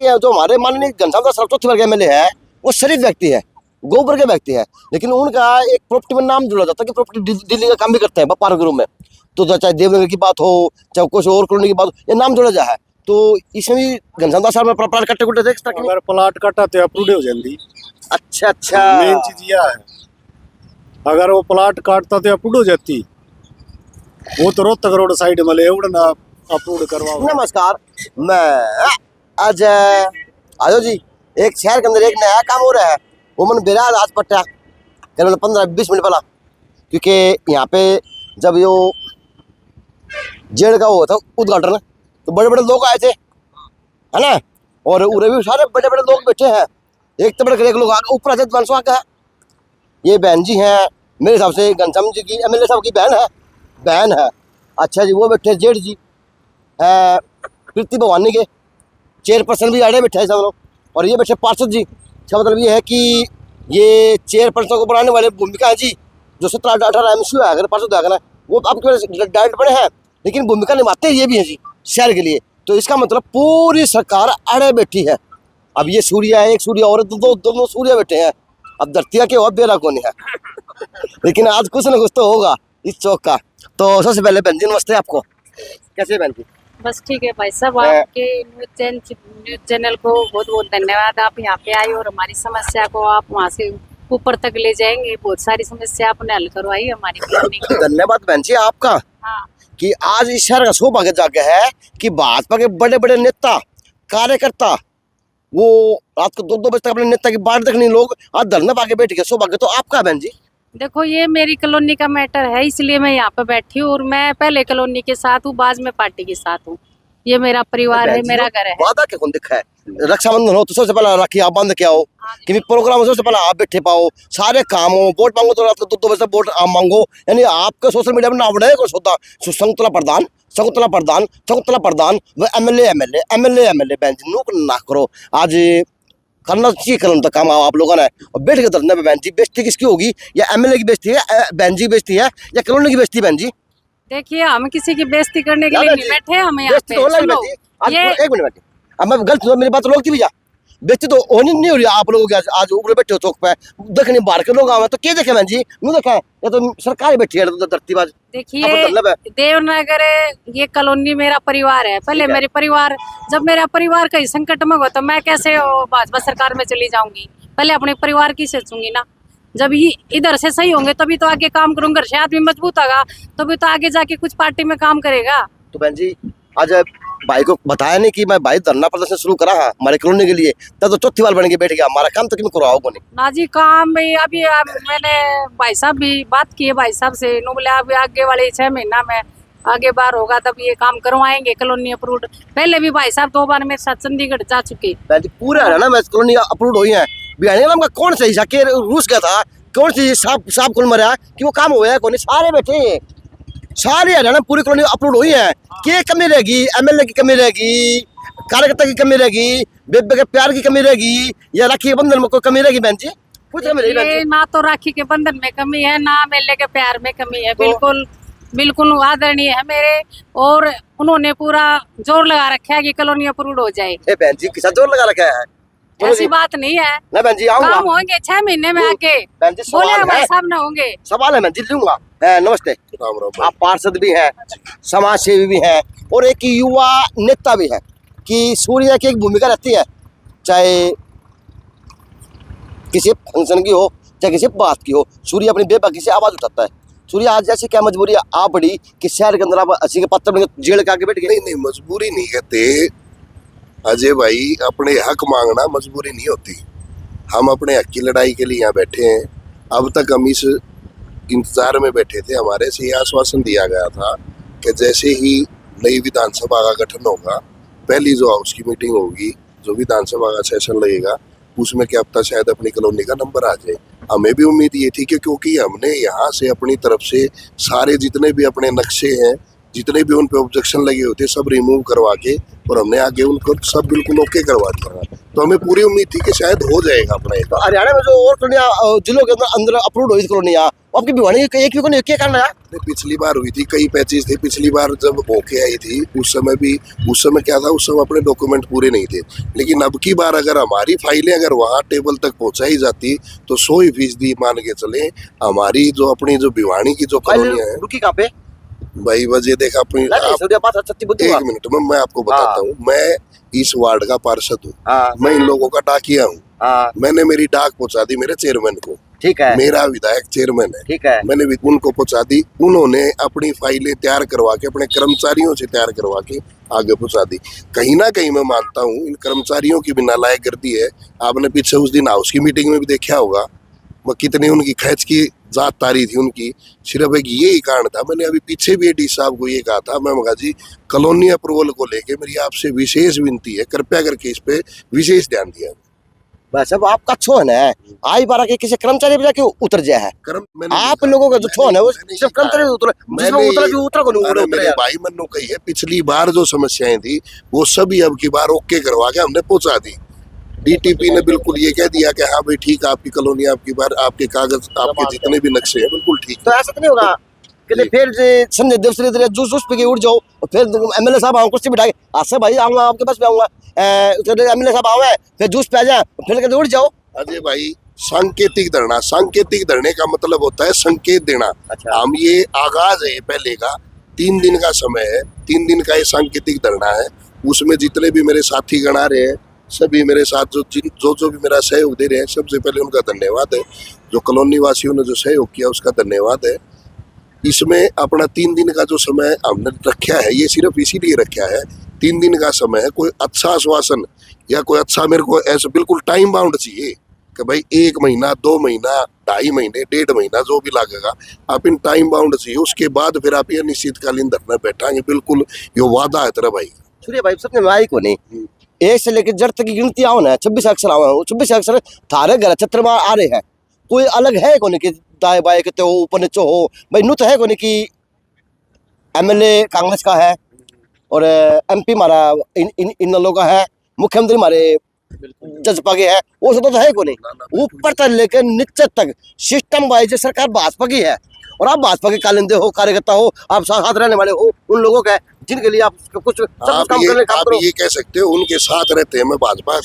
ये जो हमारे माननीय घनश्याम दास चौथी बार के एमएलए है, वो शरीफ व्यक्ति है, गोबर के व्यक्ति है, लेकिन उनका एक प्रॉपर्टी में नाम जुड़ा जाता है कि प्रॉपर्टी डीलिंग का काम भी करते हैं पार्क ग्रुप में। तो चाहे देवनगर की बात हो, चाहे कुछ और कॉलोनी की बात हो, ये नाम जुड़ा जा है। तो इसमें भी घनश्याम दास साहब में प्लाट कट्टे कुट्टे थे अगर प्लाट कटा तो अप्रूव हो जाती। अच्छा मेन चीज यह है, अगर वो प्लाट काटता तो अप्रूव हो जाती। वो तो रोहतक रोड साइड में ले ना अप्रूव करवाओ। नमस्कार, मैं आज आयो जी, एक शहर के अंदर एक नया काम हो रहा है, वो मन बिराज आज पट्टा करीब 15-20 मिनट पहला, क्योंकि यहाँ पे जब यो जेल का हुआ था उद्घाटन, तो बड़े बड़े लोग आए थे, है ना, और उरे भी सारे बड़े बड़े लोग बैठे हैं। एक तो बड़े लोग आगे ऊपर अजय मानसवा का है, ये बहन जी हैं, मेरे हिसाब से घनश्याम जी की एमएलए साहब की बहन है। अच्छा जी, वो बैठे जेठ जी है, प्रीति भवानी के चेयरपर्सन भी आड़े बैठे हैं सब लोग, और ये बैठे पार्षद जी। इसका मतलब ये है कि ये चेयरपर्सन को बनाने वाले भूमिका है जी, जो 17-18 एमसीयू है, अगर पार्षद है वो आपके डायरेक्ट बने हैं, लेकिन भूमिका निभाते ये भी है जी शहर के लिए। तो इसका मतलब पूरी सरकार अड़े बैठी है। अब ये सूर्य है, एक सूर्य और दोनों सूर्य बैठे हैं। अब धरतिया के और बेरा कौन है लेकिन आज कुछ ना कुछ तो होगा इस चौक का। तो सबसे पहले बहन जी नमस्ते आपको, कैसे बहन जी? बस ठीक है भाई साहब, आपके न्यूज चैनल को बहुत बहुत धन्यवाद। आप यहाँ पे आए और हमारी समस्या को आप वहाँ से ऊपर तक ले जाएंगे। बहुत सारी समस्या आपने हल करवाई हमारी कॉलोनी की। धन्यवाद बहन जी आपका। हाँ, कि आज इस शहर का सौभाग्य जाके है कि भाजपा के बड़े बड़े नेता कार्यकर्ता वो रात को 2-2 बजे तक अपने नेता की बाट देखने लोग आज धरना पाके बैठ गए। सौभाग्य तो आपका बहन जी। देखो ये मेरी कॉलोनी का मैटर है, इसलिए मैं यहाँ पे बैठी हूँ, और मैं पहले कॉलोनी के साथ हूँ, बाद में पार्टी के साथ हूँ। ये मेरा परिवार है, मेरा घर है। वादा क्या कौन दिखा है? रक्षाबंधन हो तो सबसे पहले राखी आप बांध के आओ, कि प्रोग्राम हो सबसे पहले आप बैठे पाओ, सारे काम हो, वोट मांगो तो रात को 2-2 बजे वोट आप मांगो। यानी आपके सोशल मीडिया में नाम बढ़े को सोता शकुंतला प्रधान वो एमएलए बहन जी नूक ना करो। आज करना चाहिए कलम तक काम आप लोगों ने, और बैठ के धरने पे बहन जी बेइज्जती किसकी होगी? या एमएलए की बेइज्जती है, बहन जी बेइज्जती है, या कॉलोनी की बेइज्जती बहन जी? देखिए हम किसी की बेइज्जती करने के लिए नहीं बैठे, हम यहाँ पे एक मिनट, अब मैं गलत मेरी बात लोग की भी जा बेइज्जती तो होनी नहीं हो रही आप लोगों की। आज ऊपर बैठे हो चौक पे, देखने बाहर के लोग आवे तो क्या देखे बहन जी? नहीं देखे, ये तो सरकार बैठी है धरतीबाज। देखिए देवनगर ये कॉलोनी मेरा परिवार है। पहले मेरे परिवार, जब मेरा परिवार कहीं संकट में हो तो मैं कैसे भाजपा सरकार में चली जाऊंगी? पहले अपने परिवार की सोचूंगी ना। जब ये इधर से सही होंगे तभी तो आगे काम करूंगा, घर से आदमी मजबूत होगा तभी तो आगे जाके कुछ पार्टी में काम करेगा। तो बहन जी आज भाई को बताया नहीं कि मैं भाई धरना प्रदर्शन शुरू करा है हमारे कॉलोनी के लिए, तब तो चौथी बार बन के बैठ गया। हमारा काम तो क्यों करवाओगे नहीं? ना जी काम भी अभी मैंने भाई साहब भी बात की है भाई साहब से, नो बोले अभी आगे वाले 6 महीना में आगे बार होगा तब ये काम करवाएंगे कॉलोनी अप्रूव। पहले भी भाई साहब 2 बार मेरे साथ चंडीगढ़ जा चुके। पूरे हरियाणा में कॉलोनी अप्रूव हुई है, बिहार का कौन सही जाके रूस गया था, कौन सी साहब कौन मरा कि वो काम हुआ है? कौन सारे बैठे, सारी हरियाणा पूरी कॉलोनी अप्रूव हुई है। क्या कमी रहेगी? एमएलए की कमी रहेगी, कार्यकर्ता की कमी रहेगी, बेबे के प्यार की कमी रहेगी, या राखी के बंधन में कोई कमी रहेगी बहन जी? कुछ कमी रहेगी ना। तो राखी के बंधन में कमी है, ना एमएलए के प्यार में कमी है। बिल्कुल बिल्कुल आदरणीय है मेरे, और उन्होंने पूरा जोर लगा रखा है कि कॉलोनी अप्रूव हो जाए। बहन जी किसा जोर लगा रखा है? ऐसी बात नहीं है ना बहन जी, काम होंगे 6 महीने में आके बोले भाई साहब ना होंगे। सवाल है बहन जी, लूंगा। नमस्ते, आप पार्षद भी हैं, समाज सेवी भी हैं, और एक युवा नेता भी है कि सूर्य की एक भूमिका रहती है, चाहे किसी फंक्शन की हो चाहे किसी बात की हो, सूर्य अपनी बेबाकी से आवाज उठाता है। सूर्य आज जैसे क्या मजबूरी आ पड़ी कि शहर के अंदर आप अस्सी के पत्थर में जेल के आगे बैठ गए? नहीं, मजबूरी नहीं कहते अजय भाई, अपने हक मांगना मजबूरी नहीं होती। हम अपने हक की लड़ाई के लिए यहाँ बैठे हैं। अब तक हम इस इंतजार में बैठे थे, हमारे से यह आश्वासन दिया गया था कि जैसे ही नई विधानसभा का गठन होगा, पहली जो हाउस की मीटिंग होगी, जो विधानसभा का सेशन लगेगा, उसमें क्या पता शायद अपनी कॉलोनी का नंबर आ जाए। हमें भी उम्मीद ये थी कि क्योंकि हमने यहाँ से अपनी तरफ से सारे जितने भी अपने नक्शे हैं, जितने भी उन पे ऑब्जेक्शन लगे होते सब रिमूव करवा के, और हमने आगे उनको सब बिल्कुल ओके करवा दिया। तो हमें पूरी उम्मीद थी कि शायद हो जाएगा अपना। तो हरियाणा में जो और कॉलोनियाँ जिलों के अंदर अप्रूव हुई कॉलोनियाँ, आपकी भिवानी एक भी को नहीं क्या करना है। नहीं, पिछली बार हुई थी, कई पैचेस थे पिछली बार जब होके आई थी, उस समय क्या था, उस समय अपने डॉक्यूमेंट पूरे नहीं थे। लेकिन अब की बार अगर हमारी फाइलें अगर वहाँ टेबल तक पहुंचाई जाती तो 100% मान के चले हमारी जो अपनी जो भिवानी की जो कॉलोनियां है। रुकी कहाँ पे भाई वजह देख अपनी एक मिनट में मैं आपको बताता हूँ। मैं इस वार्ड का पार्षद हूँ, मैं इन लोगों का डाकिया हूँ। मैंने मेरी डाक पहुंचा दी मेरे चेयरमैन को, ठीक है, मेरा विधायक चेयरमैन है, ठीक है, मैंने भी उनको पहुंचा दी। उन्होंने अपनी फाइलें तैयार करवा के अपने कर्मचारियों से तैयार करवा के आगे पहुंचा दी। कहीं ना कहीं मैं मानता हूँ इन कर्मचारियों की भी नालायकर्दी है। आपने पीछे उस दिन हाउस की मीटिंग में भी देखा होगा, वो कितनी उनकी खैच की जात तारी थी उनकी। सिर्फ एक यही कारण था। मैंने अभी पीछे भी एडी साहब को ये कहा था, मैं मगा जी कॉलोनी अप्रूवल को लेके मेरी आपसे विशेष विनती है, कृपया करके इस पे विशेष ध्यान दिया। बस अब आपका छोन है आई बारह के किसी कर्मचारी पे जाके उतर जाए है। आप लोगों का जो छोन है वो सिर्फ कर्मचारी उतरा को मेरे भाई मन्नू कही है, पिछली बार जो समस्याएं थी वो सभी अब की बार ओके करवा के हमने पहुंचा दी। डीटीपी ने बिल्कुल ये कह दिया कि हाँ भाई ठीक, आपकी कॉलोनी आपकी बार आपके कागज आपके जितने भी नक्शे हैं बिल्कुल ठीक। तो ऐसा तो नहीं होगा कि फिर संजय देव जूस पी के उठ जाओ और फिर एमएलए साहब आओ कुर्सी बिठा के आज से भाई आऊंगा आपके पास पे आऊंगा, एमएलए साहब आवे फिर जूस पे आ जाए फिर कहते उठ जाओ। अजय भाई सांकेतिक धरना, सांकेतिक धरने का मतलब होता है संकेत देना। अच्छा। हम ये आगाज है पहले का 3 दिन का समय है, 3 दिन का ये सांकेतिक धरना है। उसमें जितने भी मेरे साथी गण आ रहे हैं सभी मेरे साथ जो भी मेरा सहयोग दे रहे हैं, सबसे पहले उनका धन्यवाद है। जो कॉलोनी वासियों ने जो सहयोग किया उसका धन्यवाद है। इसमें अपना 3 दिन का जो समय हमने रखा है ये सिर्फ इसीलिए रखा है, 3 दिन का समय है। कोई अच्छा आश्वासन या कोई अच्छा मेरे को ऐसा बिल्कुल टाइम बाउंड चाहिए कि भाई 1 महीना 2 महीना 2.5 महीने 1.5 महीना जो भी लगेगा आप इन टाइम बाउंड चाहिए। उसके बाद फिर आप ये निश्चितकालीन धरना बैठाएंगे, बिल्कुल ये वादा है तेरा भाई। सूर्य भाई सबने आई को नहीं एक से लेकर जड़ तक की गिनती आओ ना 26 अक्षर आओ 26 अक्षर थारे घर छत्र में आ रहे हैं। कोई अलग है कोने की दाएं बाएं कहते हो ऊपर नीचे हो भाई नू तो है कोने की एमएलए कांग्रेस का है और एमपी हमारा इन लोगों का है, मुख्यमंत्री हमारे जजपा के है, वो सब तो है को नहीं। ऊपर तक लेकर नीचे तक सिस्टम वाइज सरकार भाजपा की है और आप भाजपा के कालिंदे हो, कार्यकर्ता हो, आप साथ रहने वाले हो उन लोगों का जिनके लिए आप कुछ काम करने काम करो। ये कह सकते हो उनके साथ रहते हैं। मैं भाजपा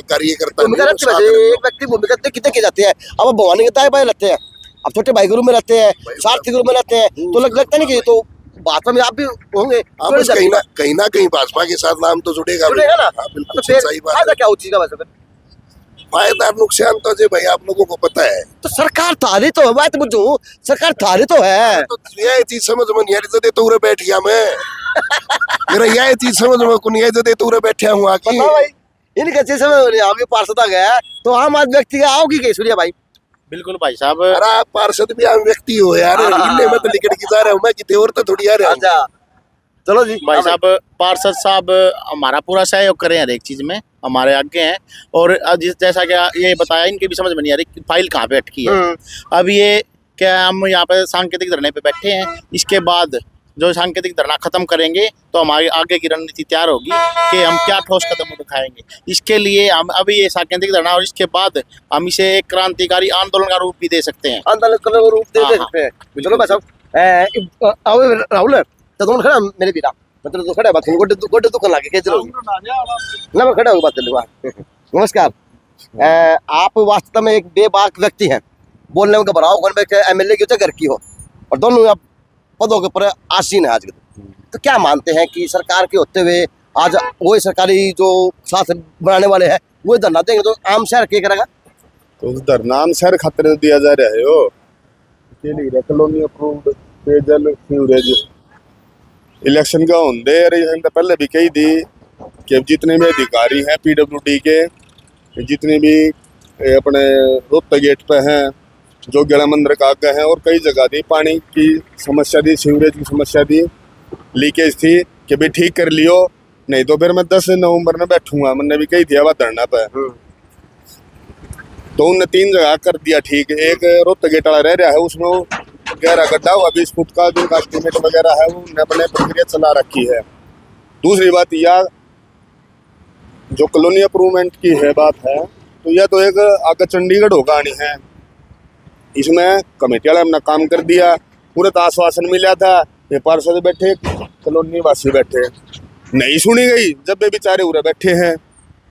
कार्यकर्ता एक व्यक्ति भूमिका कितने की जाती है। अब भवानी के दाएं बाएं रहते हैं, अब छोटे भाई गुरु में रहते हैं, सारथी गुरु में रहते हैं, तो लगता नहीं कि तो भाजपा में आप भी होंगे। कहीं ना कहीं भाजपा के साथ नाम तो जुड़ेगा ना। बिल्कुल सही बात है। क्या उस चीज का वैसे फायदा नुकसान तो भाई आप लोगों को पता है। तो सरकार थारी तो है, मैं तो बुझू सरकार थारी तो है। तो यह चीज समझ में नहीं आ रही जदे तो बैठ गया मैं मेरा यह चीज समझ में को नहीं है जदे तो बैठा हूँ आके भाई इनके चीज समझ में हम पार्षद आ गया तो आम आदमी व्यक्ति आओगी कहीं सूर्या भाई। बिल्कुल भाई साहब। अरे आप पार्षद भी आम व्यक्ति हो यार, इनने में तो लिकड़ की जा रहा हूँ मैं कितने और तो थोड़ी आ रहा हूँ। चलो जी भाई साहब, पार्षद साहब हमारा पूरा सहयोग करें हर एक चीज में, हमारे आगे हैं। और जैसा कि ये बताया इनके भी समझ में नहीं आ रही फाइल कहाँ पे अटकी है। अब ये क्या हम यहाँ पे सांकेतिक धरने पे बैठे हैं, इसके बाद जो सांकेतिक धरना खत्म करेंगे तो हमारी आगे की रणनीति तैयार होगी कि हम क्या ठोस कदम उठाएंगे। इसके लिए हम अभी ये सांकेतिक धरना और इसके बाद हम इसे एक क्रांतिकारी आंदोलन का रूप भी दे सकते हैं, आंदोलन का रूप दे सकते हैं। चलो भाई साहब आओ राहुल तो तुम खड़ा मेरे बेटा मतलब तो खड़ा बात गोटे दुकान लाके के चलो ना मैं खड़ा हूँ बात कर। नमस्कार, आप वास्तव में एक बेबाक व्यक्ति हैं, बोलने में घबराओ कौन एमएलए की घर की हो और दोनों आप पदों के ऊपर आसीन है आज के। तो क्या मानते हैं कि सरकार के होते हुए आज वही सरकारी जो साथ बनाने वाले हैं वो धरना देंगे तो आम शहर क्या करेगा? तो धरना आम शहर खातिर दिया जा रहा है हो के लिए कॉलोनी अप्रूव्ड पेयजल सीवरेज इलेक्शन का होंगे। अरे पहले भी कही थी कि जितने भी अधिकारी हैं पीडब्ल्यूडी के, जितने भी अपने रोहतक गेट पे हैं, जो गला मंदिर का आगे हैं और कई जगह थी पानी की समस्या थी, सीवरेज की समस्या थी, लीकेज थी कि भाई ठीक कर लियो नहीं तो फिर मैं 10 नवंबर में बैठूंगा। मैंने भी कही थी अब धरना पे, तो उनने 3 जगह कर दिया ठीक। एक रोहतक गेट वाला रह रहा है उसमें गहरा गड्ढा हुआ 20 फुट का, जिनका एस्टीमेट वगैरह है वो उन्होंने अपने प्रक्रिया चला रखी है। दूसरी बात यह जो कॉलोनी अप्रूवमेंट की है बात है तो यह तो एक आगे चंडीगढ़ होगा आनी है इसमें कमेटी वाले अपना काम कर दिया, पूरा तो आश्वासन मिला था, ये पार्षद बैठे, कॉलोनी वासी बैठे, नहीं सुनी गई। जब वे बेचारे उरे बैठे हैं,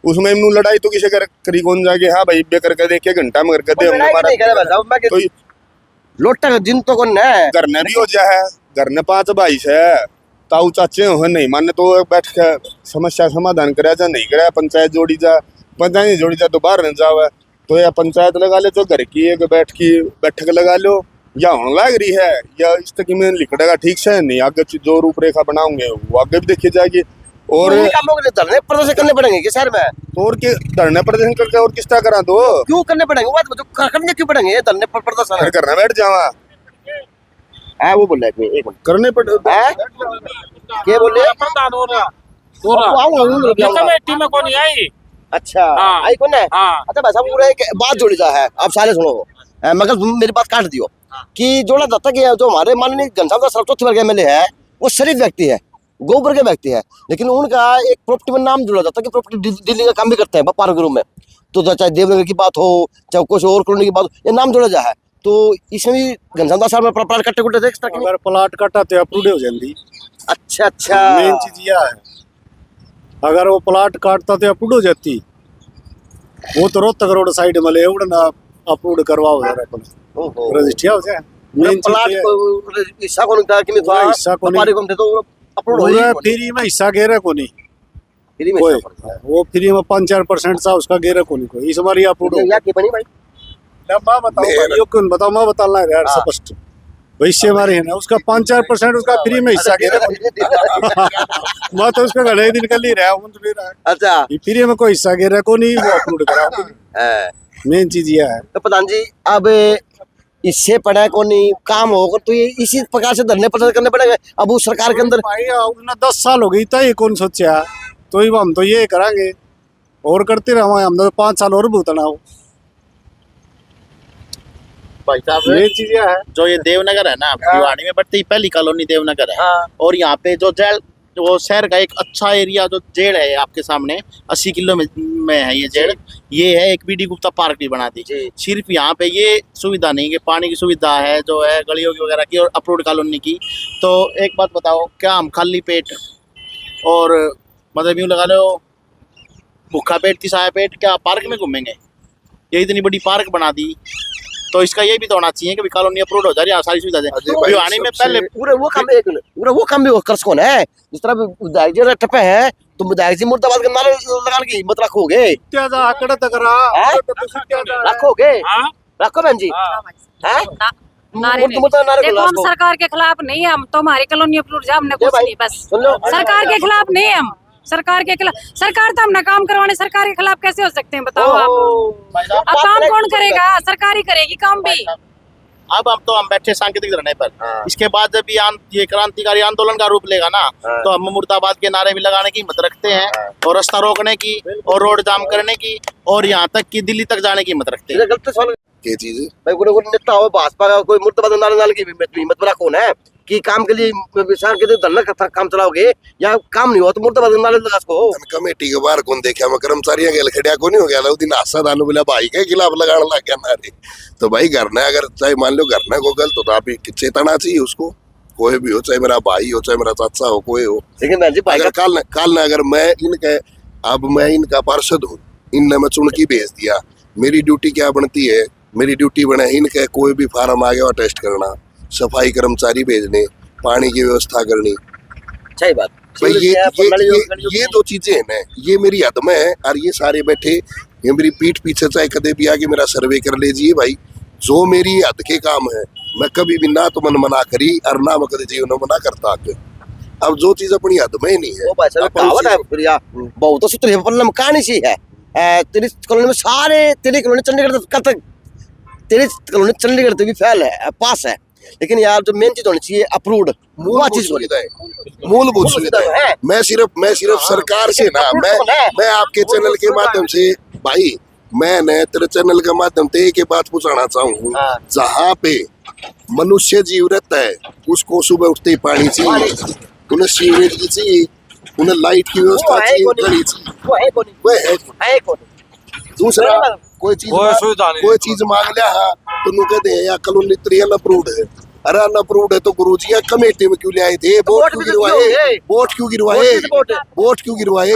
उसमें इन्हों लड़ाई तो किसी करी कौन जाके, हाँ भाई बे करके देखिए, घंटा में करके दे, तो लोटा दिन तो कौन है घर ने भी हो जाए, घर ने 5 भाई से ताऊ चाचे हो, नहीं माने तो बैठ के समस्या समाधान कराया जा, नहीं कराया पंचायत जोड़ी जा, पंचायत नहीं जोड़ी जा तो बाहर न जावे, तो या पंचायत लगा ले, जो घर की एक बैठक लगा लो, या होने लग रही है, या इस तक में लिखड़ेगा ठीक से, नहीं आगे जो रूपरेखा बनाओगे वो आगे भी देखी जाएगी। और कामों के लिए धरने प्रदर्शन करने पड़ेंगे कि शहर में, तो और के धरने प्रदर्शन करके और किस तरह करा दो, क्यों करने पड़ेंगे, वो बात करने क्यों पड़ेंगे ये धरने प्रदर्शन फिर करना बैठ जावा है, वो बोल रहा है एक मिनट करने पड़े है, क्या बोल रहे कमेटी में कौन आई? अच्छा हाँ। आई कौन है, हाँ। अच्छा भाई साहब पूरा एक बात जोड़ी जा है, आप सारे सुनो, मगर मेरी बात काट दियो कि जोड़ा जाता कि जो हमारे माननीय घनश्याम दास चौथे वर्ग एमएलए है, वो शरीफ व्यक्ति है, गोबर के व्यक्ति है, लेकिन उनका एक प्रॉपर्टी में नाम जुड़ा जाता है कि प्रॉपर्टी डीलिंग का काम भी करते हैं पार्क ग्रुप में, तो चाहे देवनगर की बात हो, चाहे कुछ और कॉलोनी की बात हो, ये नाम जुड़ा जा है, तो इसमें भी घनश्याम दास साहब में प्लाट कट्टे कुट्टे देख सकते अगर प्लाट कटा तो अप्रूव हो जाती। अच्छा अच्छा मेन चीज यह है, अगर वो प्लाट काटता तो अप्रूव हो जाती, वो तो रोहतक रोड साइड में ले ना अप्रूव करवाओ यार अपने ओहो रजिस्ट्री हो जाए। मेन प्लाट चीज को हिस्सा कौन था कि पूरा हिस्सा को नहीं। व्यापारी कौन थे, तो अप्रूव हो पूरा फ्री में हिस्सा गेरा को नहीं, फ्री में कोई हिस्सा पड़ता है। वो फ्री में 5-4% सा उसका गेरा को नहीं, कोई इस बार ये अप्रूव या की बनी भाई मैं बताऊं भाई, यो क्यों बताओ, मैं बताना है यार हाँ। स्पष्ट भविष्य हमारे है ना, उसका 5-4% उसका फ्री में हिस्सा गेरा को नहीं। मैं तो उसका घड़े दिन कल ही रहा हूँ, तो रहा अच्छा है फ्री में कोई हिस्सा गेरा को नहीं, वो अप्रूव कराओ। है। मेन चीज यह है। तो प्रधान जी अब इससे पड़ा को नहीं काम होगा, तो ये इसी प्रकार से धरने प्रदर्शन करने पड़ेंगे। अब उस सरकार के अंदर भाई उसने 10 साल हो गई था, ये कौन सोचा, तो ही हम तो ये करांगे और करते रहो, हम तो 5 साल और भुगतना हो। भाई साहब मेन चीज यह है, जो ये देवनगर है ना, भिवाड़ी में बढ़ती पहली कॉलोनी देवनगर है, हाँ। और यहाँ पे जो जेल, वो शहर का एक अच्छा एरिया जो जेल है आपके सामने 80 किलो में है ये जेल, ये है एक बीडी गुप्ता पार्क भी बना दी। जी। सिर्फ यहाँ पे ये सुविधा नहीं कि पानी की सुविधा है जो है गलियों की वगैरह की और अप्रूव्ड कॉलोनी की। तो एक बात बताओ, क्या हम खाली पेट और मतलब यूँ लगा लो भूखा पेट तिसाया पेट क्या पार्क में घूमेंगे? ये इतनी बड़ी पार्क बना दी, तो इसका ये भी तो होना चाहिए कि कॉलोनी अप्रूव हो जा रही है, सारी सुविधा दे। भिवाड़ी में पहले पूरे वो काम एक मिनट, पूरे वो काम भी कर कौन है, जिस तरह विधायक जी टपे हैं, तो विधायक जी मुर्दाबाद के नारे लगाने की हिम्मत रखोगे, आंकड़ा तक रखोगे, रखो बहन जी हैं? नारे नहीं। देखो हम सरकार के खिलाफ नहीं है, हम तो हमारी कॉलोनी अप्रूव जा, हमने कुछ नहीं, बस सुन लो सरकार के खिलाफ नहीं है हम, सरकार के खिलाफ, सरकार तो हमने काम करवाने, सरकार के खिलाफ कैसे हो सकते हैं बताओ आप? अब काम कौन करेगा? सरकार ही करेगी काम भी। अब हम बैठे सांकेतिक धरने पर, इसके बाद जब ये क्रांतिकारी आंदोलन का रूप लेगा ना, तो हम मुर्दाबाद के नारे भी लगाने की हिम्मत रखते हैं, और रास्ता रोकने की और रोड जाम करने की और यहाँ तक कि दिल्ली तक जाने की हिम्मत रखते हैं। गलत सवाल ये चीज है। भाई, कोई नेता हो भाजपा का, कोई मुर्दाबाद नारे डालने की हिम्मत वाला कौन है कि काम के लिए विचार के लिए धरना का काम चलाओगे, या काम नहीं हुआ तो मुर्दाबाद नारे लगा सको। कमेटी के बाहर कौन देखा, मैं कर्मचारियों के खड़िया को नहीं हो गया, उस दिन हादसा दानू बोला भाई के खिलाफ लगाने लग गया नारे। तो भाई घर ने अगर चाहे मान लो घर ने को गलत हो तो आप चेतना चाहिए उसको, कोई भी हो, चाहे मेरा भाई हो चाहे मेरा चाचा हो, कोई हो। लेकिन बहन जी अगर काल ने अगर मैं इनका पार्षद हूँ, इनने मैं चुन की भेज दिया, मेरी ड्यूटी क्या बनती है? मेरी ड्यूटी बने इनके कोई भी फार्म आ गया टेस्ट करना, सफाई कर्मचारी भेजने, पानी की व्यवस्था करनी। सही बात भाई ये दो चीजें हैं ना, ये मेरी हद में है। और ये सारे बैठे ये मेरी पीठ पीछे चाहे कदे भी आके मेरा सर्वे कर लीजिए भाई, जो मेरी हद के काम है मैं कभी भी ना तो मन मना करी और ना मैं कभी जीवन मना करता आके। अब जो चीज अपनी हद में ही नहीं है, वो भाई साहब कहावत है प्रिया, बहुत सूत्र है पल्लम कहानी सी है। तेरी कॉलोनी में सारे, तेरी कॉलोनी चंडीगढ़ तक, तेरी कॉलोनी चंडीगढ़ तक भी फैल है, पास है, लेकिन यार जो मेन चीज होनी चाहिए अप्रूव्ड, वो चीज सुविधा है, मूलभूत सुविधा है। मैं सिर्फ सरकार से ना, मैं आपके चैनल के माध्यम से भाई, मैं तेरे चैनल के माध्यम से एक बात पूछना चाहूँ, जहाँ पे मनुष्य जीव रहता है उसको सुबह उठते ही पानी चाहिए, उन्हें सीवरेज की चाहिए, उन्हें लाइट की व्यवस्था चाहिए, गली चाहिए, वो है कौन? दूसरा कोई चीज कोई चीज मांग लिया हाँ तो नु कहते हैं या कॉलोनी 3 अनअप्रूव्ड है। अरे अनअप्रूव्ड है तो गुरुजी या कमेटी में क्यों ले आए थे? वोट क्यों गिरवाए? वोट क्यों गिरवाए? वोट क्यों गिरवाए?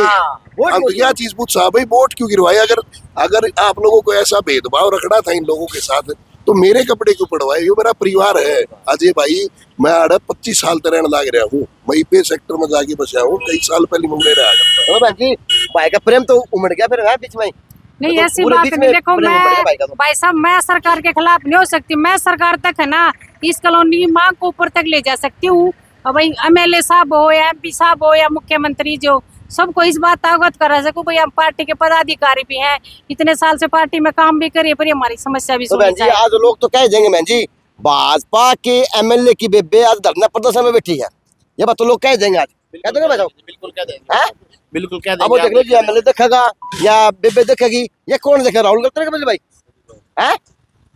हम तो यह चीज पूछा भाई, वोट क्यों गिरवाए? अगर आप लोगों को ऐसा भेदभाव रखना था इन लोगों के साथ तो मेरे कपड़े क्यों पड़वाए? ये मेरा परिवार है अजय भाई। मैं 25 साल तक रहने लग रहा हूँ, वहीं पे सेक्टर में जाके बसा हूँ। कई साल पहले मुंबई रहा करता बहन जी, भाई का प्रेम तो उमड़ गया फिर है बीच में। नहीं तो ऐसी पूरे बात बीच नहीं। में देखो प्रेम उमड़ गया भाई का मैं तो। भाई साहब मैं सरकार के खिलाफ नहीं हो सकती। मैं सरकार तक है ना इस कॉलोनी की मांग को ऊपर तक ले जा सकती हूँ। और भाई MLA साहब हो या MP साहब हो या मुख्यमंत्री जो सबको इस बात अवगत करा सकूं। भाई हम पार्टी के पदाधिकारी भी हैं, इतने साल से पार्टी में काम भी करिए, पर हमारी समस्या भी तो सुनी बहन जी जाए। आज लोग तो कह देंगे बहन जी भाजपा के MLA की बेबे आज धरना प्रदर्शन में बैठी है, ये बात तो लोग कह देंगे आज। कह दोगे भाई साहब? बिल्कुल कह देंगे, हैं? बिल्कुल कह अब वो देंगे। देख लीजिए MLA देखेगा या बेबे देखेगी, ये कौन देखेगा? राहुल गांधी देखेगा भाई हैं?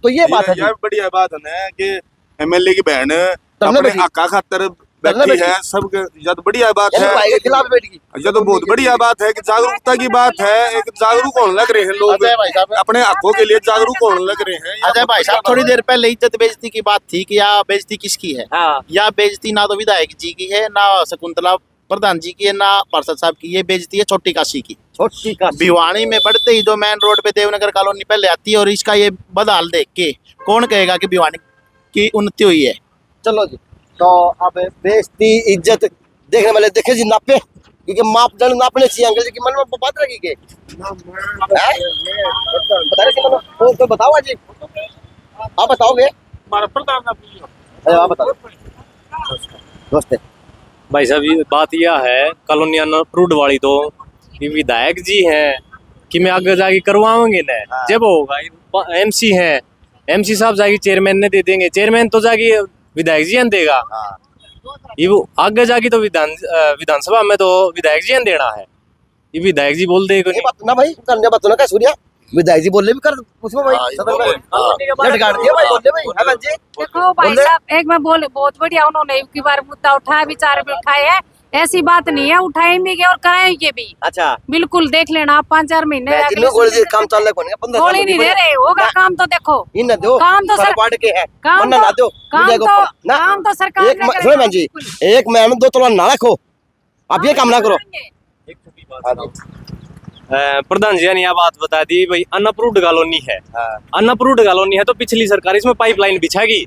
तो ये बात है जी। यार बढ़िया बात है ना कि एमएलए की बहन अपने बैठी। हक्का खातर धरना बैठी बैठी। है। सब जब बढ़िया बात यानी है, भाई के खिलाफ बैठेगी। ये तो बहुत बढ़िया बात है कि जागरूकता की बात है। एक जागरूक होने लग रहे हैं लोग, अजय भाई साहब, अपने हकों के लिए जागरूक होने लग रहे हैं। अजय भाई साहब थोड़ी देर पहले इज्जत बेइज्जती की बात थी कि या बेइज्जती किसकी है? हाँ या बेइज्जती ना तो विधायक जी की है, ना शकुंतला प्रधान जी की है, ना पार्षद साहब की। ये बेइज्जती है छोटी काशी की। छोटी का भिवानी में बढ़ते ही जो मेन रोड पे देवनगर कॉलोनी पहले आती है, और इसका ये बदहाल देख के कौन कहेगा कि भिवानी की उन्नति हुई है? चलो जी, तो अब बेइज्जती इज्जत देखने वाले देखे जी नापे, क्योंकि मापदंड नापने चाहिए। अंकल जी की मन में बात रखी के बता रहे थे मतलब तो बताओ जी, आप बताओगे? अरे आप बताओ दोस्त। भाई साहब ये बात यह है कॉलोनी अनअप्रूव्ड वाली तो ये विधायक जी हैं कि मैं आगे जाके करवाऊंगे ना। जब होगा MC है, MC साहब जाके चेयरमैन ने दे देंगे, चेयरमैन तो जाके विधायक जी ने देगा। ये वो आगे जाके तो विधानसभा में तो विधायक जी ने देना है। ये विधायक जी बोल देगा ये बात ना भाई करने बात ना, क्या सूर्या विधायक जी बोले भी कर उसमें भाई हाँ, ये सदन में बोले, लट गाड़ दिया भाई, बोले भाई है बहन जी। देखो भाई बोले? साहब एक मैं बोले बहुत बढ़िया उन्होंने एक बार मुद्दा उठाया, विचार भी उठाए हैं। ऐसी बात नहीं है, उठाएंगे और कराएंगे भी। अच्छा बिल्कुल देख लेना आप 5-4 महीने बहन जी, अगले गोली दे काम चल रहा है 15 गोली नहीं दे रहे, होगा काम तो देखो। इन ना दो काम तो सर- बांट के है काम वरना ना दो काम विधायक तो ऊपर ना। काम तो सरकार एक ने करेगा। सुनो बहन जी, एक मैन 2 तोला ना रखो, आप ये काम ना करो। प्रधान जी ने यह बात बता दी भाई अनअप्रूव्ड कॉलोनी है। हाँ। अनअप्रूव्ड कॉलोनी है तो पिछली सरकार इसमें पाइपलाइन बिछाएगी।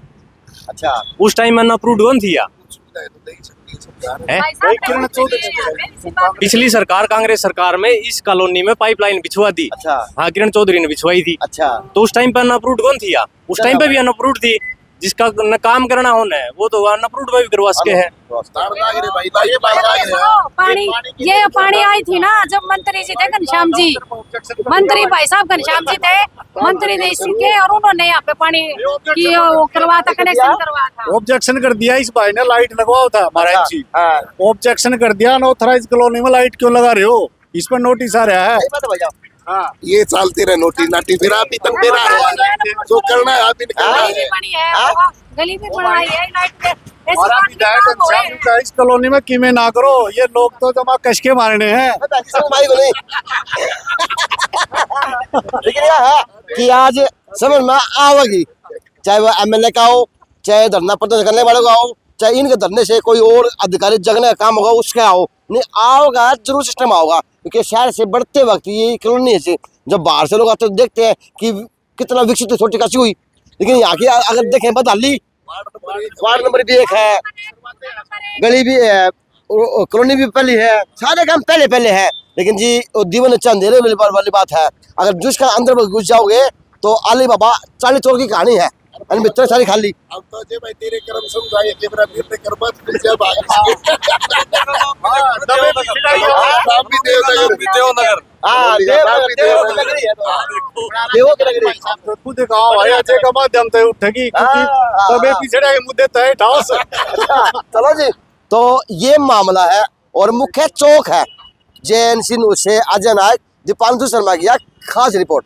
अच्छा उस टाइम अनअप्रूव्ड कौन थी या है? भाई साहब, ऐसी बात नहीं। पिछली सरकार कांग्रेस सरकार में इस कॉलोनी में पाइपलाइन बिछवा दी। अच्छा हाँ किरण चौधरी ने बिछवाई थी। अच्छा तो उस टाइम पे अनअप्रूव्ड कौन थी या? उस टाइम पे भी अनअप्रूव्ड थी। जिसका न काम करना होना है वो तो अनअप्रूव्ड में भी करवा सके है। तार लाग रहे भाई, ये बात लाग रहे हैं। पानी ये पानी आई थी ना जब मंत्री जी थे घनश्याम जी, मंत्री भाई साहब घनश्याम जी थे मंत्री थे इसके, और उन्होंने यहाँ पे पानी की वो करवा था, कनेक्शन करवा था। ऑब्जेक्शन कर दिया इस भाई ने, लाइट लगवाओ था हमारा MC। हाँ ऑब्जेक्शन कर दिया, अनऑथराइज कॉलोनी में लाइट क्यों लगा रहे हो? इस पर नोटिस आ रहा है। सही बात है भैया। ये चलते रहे नोटिस नाटी, फिर आप ही तक रहा है जो करना है आप ही ने करना गली भी है। बनी है, वो गली भी बनाई है, लाइट पे ऐसी हमारा बात नहीं विधायक काम हो रहे घनश्याम हैं। का इस कॉलोनी में कीमे ना करो, ये लोग तो जमा कश के मारने हैं। बहन जी, समझ में आई को नहीं लेकिन यह है कि आज समझ में आवेगी, चाहे वो MLA का हो, चाहे धरना प्रदर्शन करने वाले का हो, चाहे इनके धरने से कोई और अधिकारी जगने का काम होगा उसका हो, नहीं आओगा जरूर सिस्टम आओगा। क्योंकि शहर से बढ़ते वक्त ये कॉलोनी से जब बाहर से लोग आते देखते हैं कि कितना विकसित छोटी काशी हुई, लेकिन यहाँ की अगर देखें बदहाली, वार्ड नंबर भी 1 है, गली भी है, कॉलोनी भी पहली है, सारे काम पहले पहले है। लेकिन जी वो दीवान अंधेरे वाली बात है, अगर जिसका अंदर घुस जाओगे तो अली बाबा 40 चोर की कहानी है, मित्र सारी खाली। अब तो अजय भाई तेरे कर्म समझाए के मेरा फिर ते कर मत फिर जब आगे नाम भी देवनगर हाँ देवनगर ही है तो देवो की नगरी। तो खुद कहा भाई अजय का माध्यम से उठेगी, क्योंकि तबे पिछड़े के मुद्दे तय ठास। चलो जी, तो ये मामला है और मुख्य चौक है। JNC न्यूज़ से अजय नायक, दीपांशु शर्मा की खास रिपोर्ट।